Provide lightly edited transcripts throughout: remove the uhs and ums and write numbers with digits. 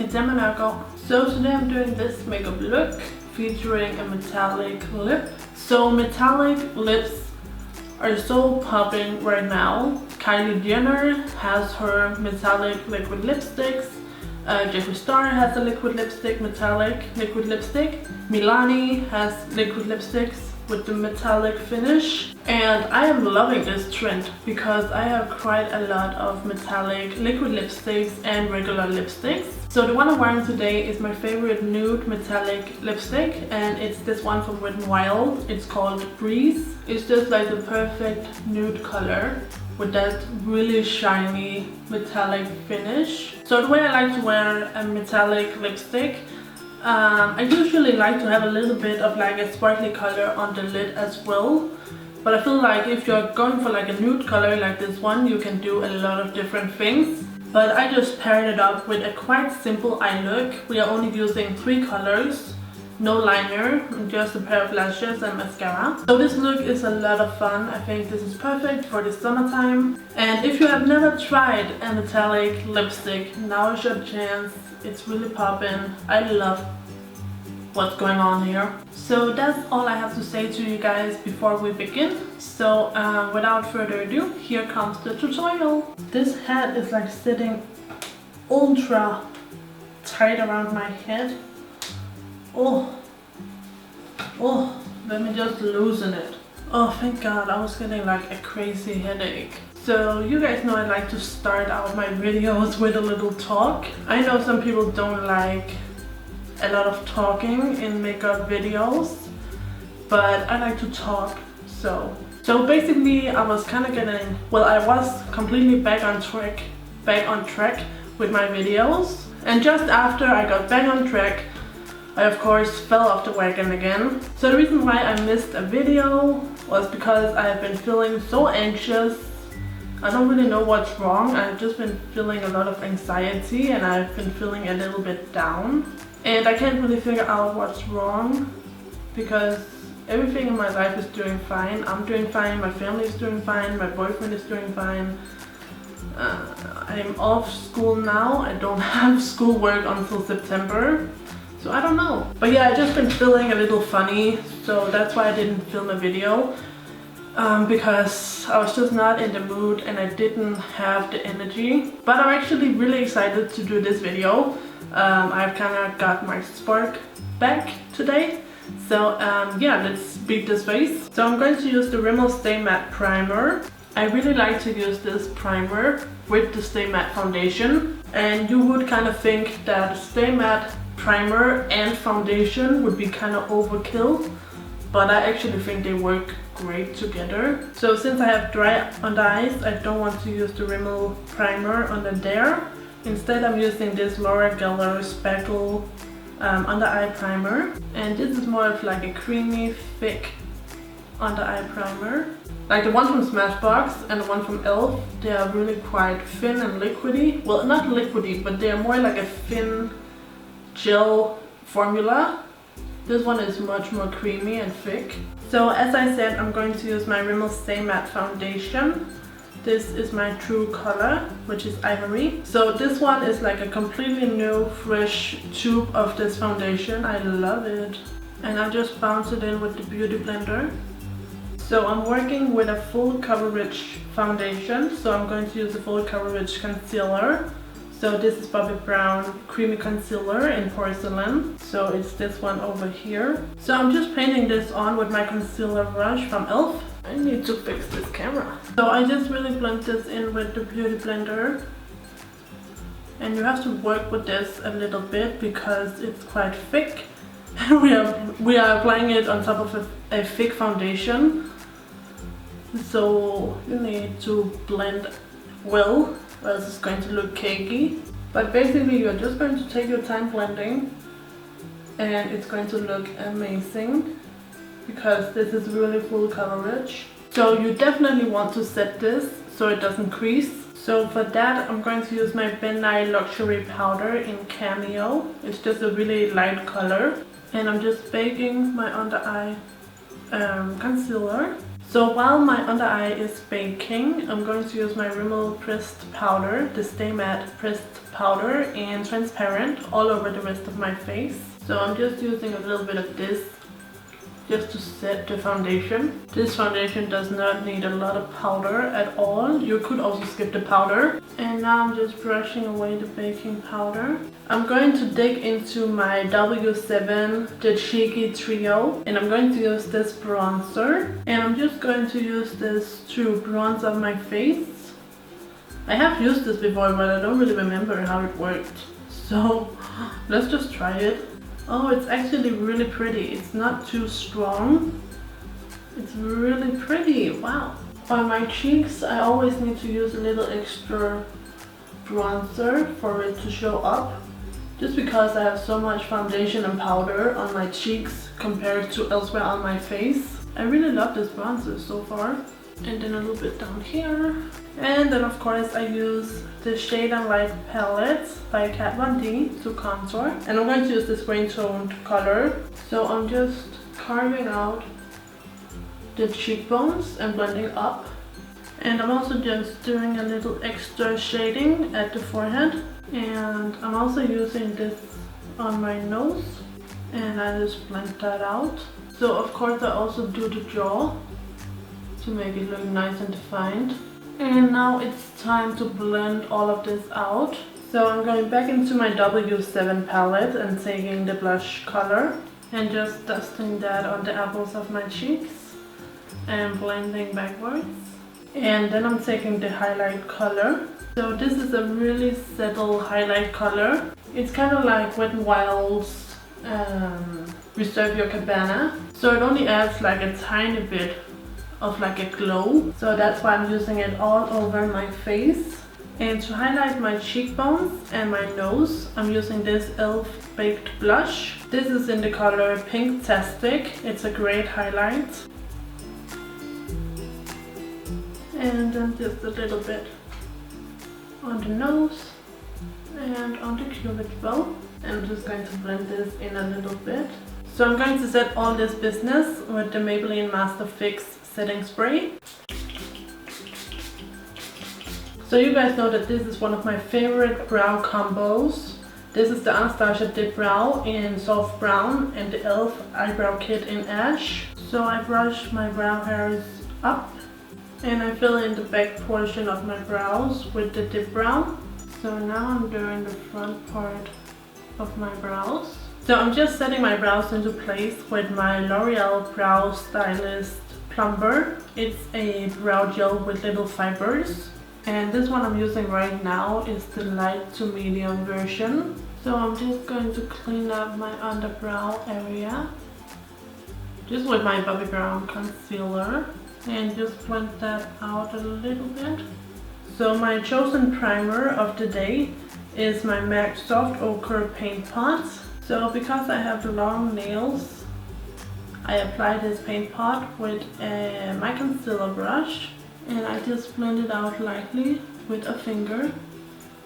it's Emma Nørgaard. So today I'm doing this makeup look featuring a metallic lip. So metallic lips are so popping right now. Kylie Jenner has her metallic liquid lipsticks. Jeffree Star has a liquid lipstick, metallic liquid lipstick. Milani has liquid lipsticks with the metallic finish, and I am loving this trend because I have quite a lot of metallic liquid lipsticks and regular lipsticks. So the one I'm wearing today is my favorite nude metallic lipstick, and it's this one from Wet n Wild. It's called Breeze. It's just like the perfect nude color with that really shiny metallic finish. So the way I like to wear a metallic lipstick, I usually like to have a little bit of like a sparkly color on the lid as well. But I feel like if you're going for like a nude color like this one, you can do a lot of different things. But I just paired it up with a quite simple eye look. We are only using 3 colors, no liner, just a pair of lashes and mascara. So this look is a lot of fun. I think this is perfect for the summertime. And if you have never tried a metallic lipstick, now is your chance. It's really poppin'. I love what's going on here. So that's all I have to say to you guys before we begin. So without further ado, here comes the tutorial. This hat is like sitting ultra tight around my head. Oh, let me just loosen it. Oh, thank God, I was getting like a crazy headache. So you guys know I like to start out my videos with a little talk. I know some people don't like a lot of talking in makeup videos, but I like to talk. So basically I was kind of getting, well, I was completely back on track with my videos. And just after I got back on track, I of course fell off the wagon again. So the reason why I missed a video was because I have been feeling so anxious. I don't really know what's wrong. I've just been feeling a lot of anxiety and I've been feeling a little bit down. And I can't really figure out what's wrong because everything in my life is doing fine. I'm doing fine, my family is doing fine, my boyfriend is doing fine. I'm off school now. I don't have schoolwork until September. So I don't know. But yeah, I've just been feeling a little funny. So that's why I didn't film a video. Because I was just not in the mood and I didn't have the energy. But I'm actually really excited to do this video. I've kind of got my spark back today. So yeah, let's beat this face. So I'm going to use the Rimmel Stay Matte Primer. I really like to use this primer with the Stay Matte foundation. And you would kind of think that Stay Matte primer and foundation would be kind of overkill. But I actually think they work great together. So since I have dry under eyes, I don't want to use the Rimmel primer under there. Instead I'm using this Laura Geller Spackle under eye primer. And this is more of like a creamy, thick under eye primer. Like the one from Smashbox and the one from e.l.f. They are really quite thin and liquidy. Well, not liquidy, but they are more like a thin gel formula. This one is much more creamy and thick. So as I said, I'm going to use my Rimmel Stay Matte foundation. This is my true color, which is Ivory. So this one is like a completely new, fresh tube of this foundation. I love it. And I just bounce it in with the beauty blender. So I'm working with a full coverage foundation. So I'm going to use a full coverage concealer. So this is Bobbi Brown Creamy Concealer in Porcelain. So it's this one over here. So I'm just painting this on with my concealer brush from e.l.f. I need to fix this camera. So I just really blend this in with the beauty blender. And you have to work with this a little bit because it's quite thick. we are applying it on top of a thick foundation. So you need to blend well, or else it's going to look cakey. But basically you're just going to take your time blending and it's going to look amazing because this is really full coverage. So you definitely want to set this so it doesn't crease. So for that I'm going to use my Ben Nye Luxury Powder in Cameo. It's just a really light color. And I'm just baking my under eye concealer. So while my under eye is baking, I'm going to use my Rimmel pressed powder, the Stay Matte pressed powder, and transparent all over the rest of my face. So I'm just using a little bit of this just to set the foundation. This foundation does not need a lot of powder at all. You could also skip the powder. And now I'm just brushing away the baking powder. I'm going to dig into my W7, the Cheeky Trio, and I'm going to use this bronzer. And I'm just going to use this to bronze up my face. I have used this before, but I don't really remember how it worked. So let's just try it. Oh, it's actually really pretty. It's not too strong. It's really pretty. Wow. On my cheeks, I always need to use a little extra bronzer for it to show up. Just because I have so much foundation and powder on my cheeks compared to elsewhere on my face. I really love this bronzer so far. And then a little bit down here. And then of course I use the Shade and Light palette by Kat Von D to contour. And I'm going to use this green toned color. So I'm just carving out the cheekbones and blending up. And I'm also just doing a little extra shading at the forehead. And I'm also using this on my nose. And I just blend that out. So of course I also do the jaw to make it look nice and defined. And now it's time to blend all of this out. So I'm going back into my W7 palette and taking the blush color and just dusting that on the apples of my cheeks and blending backwards. And then I'm taking the highlight color. So this is a really subtle highlight color. It's kind of like Wet n Wild's Reserve Your Cabana. So it only adds like a tiny bit of like a glow. So that's why I'm using it all over my face. And to highlight my cheekbones and my nose, I'm using this e.l.f. baked blush. This is in the color Pinktastic. It's a great highlight. And then just a little bit on the nose and on the cupid bow. And I'm just going to blend this in a little bit. So I'm going to set all this business with the Maybelline Master Fix setting spray. So you guys know that this is one of my favorite brow combos. This is the Anastasia Dipbrow in soft brown and the e.l.f. Eyebrow Kit in ash. So I brush my brow hairs up and I fill in the back portion of my brows with the Dipbrow. So now I'm doing the front part of my brows. So I'm just setting my brows into place with my L'Oreal Brow Stylist Plumber. It's a brow gel with little fibers. And this one I'm using right now is the light to medium version. So I'm just going to clean up my underbrow area. Just with my Bobbi Brown concealer. And just blend that out a little bit. So my chosen primer of the day is my MAC Soft Ochre Paint Pot. So because I have long nails, I apply this paint pot with my concealer brush and I just blend it out lightly with a finger.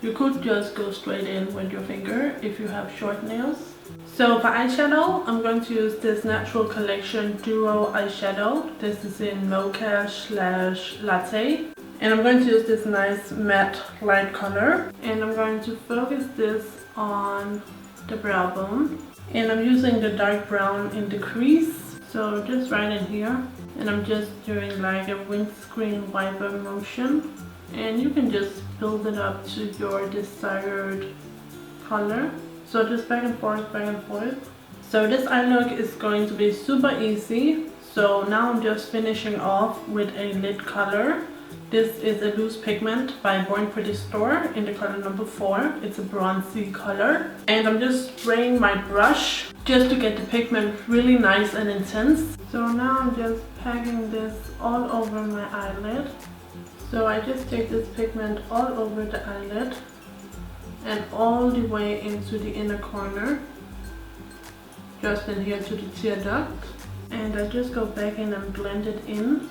You could just go straight in with your finger if you have short nails. So for eyeshadow, I'm going to use this Natural Collection Duo eyeshadow. This is in Mocha / Latte. And I'm going to use this nice matte light color. And I'm going to focus this on the brow bone. And I'm using the dark brown in the crease. So just right in here. And I'm just doing like a windscreen wiper motion. And you can just build it up to your desired color. So just back and forth, back and forth. So this eye look is going to be super easy. So now I'm just finishing off with a lid color. This is a loose pigment by BornPrettyStore in the color number 4. It's a bronzy color. And I'm just spraying my brush just to get the pigment really nice and intense. So now I'm just packing this all over my eyelid. So I just take this pigment all over the eyelid and all the way into the inner corner, just in here to the tear duct. And I just go back in and blend it in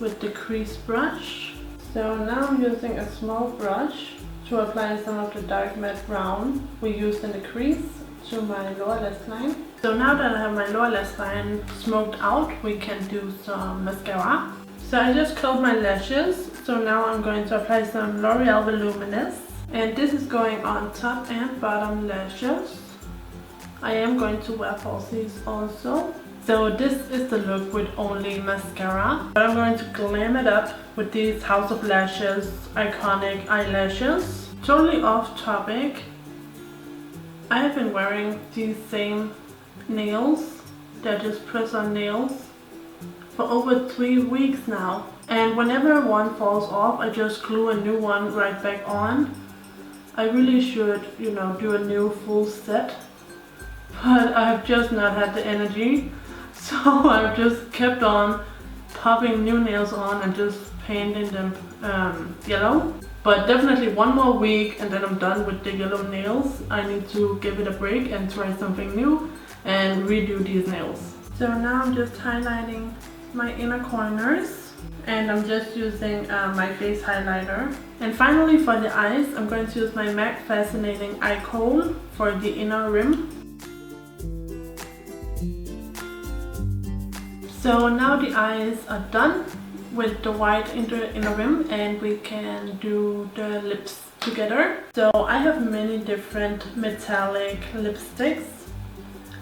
with the crease brush. So now I'm using a small brush to apply some of the dark matte brown we used in the crease to my lower lash line. So now that I have my lower lash line smoked out, we can do some mascara. So I just curled my lashes, so now I'm going to apply some L'Oreal Voluminous. And this is going on top and bottom lashes. I am going to wear falsies also. So this is the look with only mascara. But I'm going to glam it up with these House of Lashes iconic eyelashes. Totally off topic. I have been wearing these same nails. They're just press-on nails for over 3 weeks now. And whenever one falls off, I just glue a new one right back on. I really should, you know, do a new full set. But I've just not had the energy. So I've just kept on popping new nails on and just painting them yellow. But definitely one more week and then I'm done with the yellow nails. I need to give it a break and try something new and redo these nails. So now I'm just highlighting my inner corners and I'm just using my face highlighter. And finally for the eyes, I'm going to use my MAC Fascinating Eye Kohl for the inner rim. So now the eyes are done with the white inner rim and we can do the lips together. So I have many different metallic lipsticks.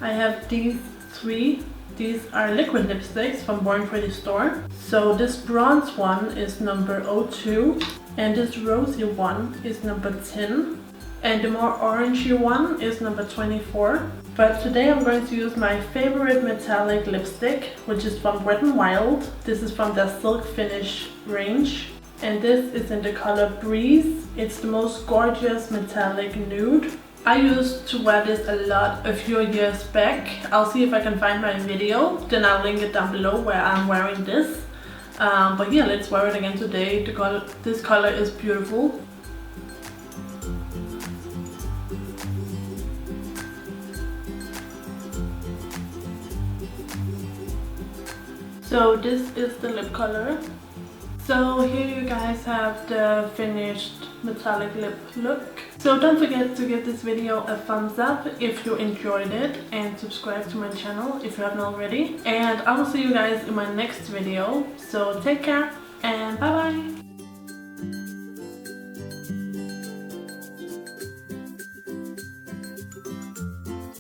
I have these 3. These are liquid lipsticks from BornPrettyStore. So this bronze one is number 02 and this rosy one is number 10 and the more orangey one is number 24. But today I'm going to use my favorite metallic lipstick, which is from Wet n Wild. This is from their Silk Finish range. And this is in the color Breeze. It's the most gorgeous metallic nude. I used to wear this a lot a few years back. I'll see if I can find my video. Then I'll link it down below where I'm wearing this. But yeah, let's wear it again today. This color is beautiful. So this is the lip color. So here you guys have the finished metallic lip look. So don't forget to give this video a thumbs up if you enjoyed it and subscribe to my channel if you haven't already. And I will see you guys in my next video. So take care and bye bye!